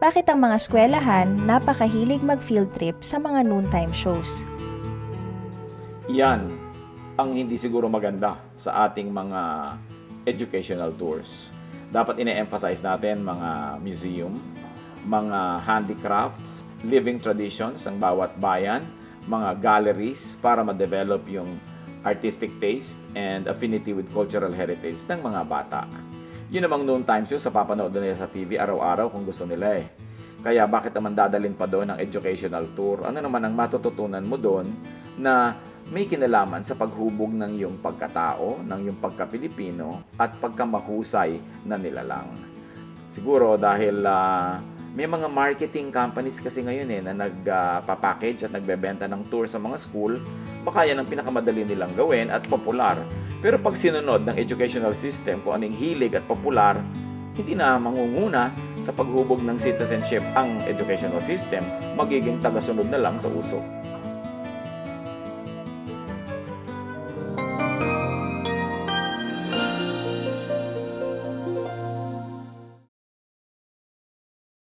Bakit ang mga eskwelahan napakahilig mag-field trip sa mga noontime shows? Yan ang hindi siguro maganda sa ating mga educational tours. Dapat ine-emphasize natin mga museum, mga handicrafts, living traditions ng bawat bayan, mga galleries para ma-develop yung artistic taste and affinity with cultural heritage ng mga bata. Yun namang noon times yun sa papanood nila sa TV araw-araw kung gusto nila eh. Kaya bakit naman dadalhin pa doon ng educational tour? Ano naman ang matututunan mo doon na may kinalaman sa paghubog ng iyong pagkatao, ng iyong pagka-Pilipino at pagkamahusay na nilalang. Siguro dahil may mga marketing companies kasi ngayon na nagpapackage at nagbebenta ng tour sa mga school, baka yan ang pinakamadali nilang gawin at popular. Pero pag sinunod ng educational system kung anong hilig at popular, hindi na mangunguna sa paghubog ng citizenship ang educational system, magiging tagasunod na lang sa uso.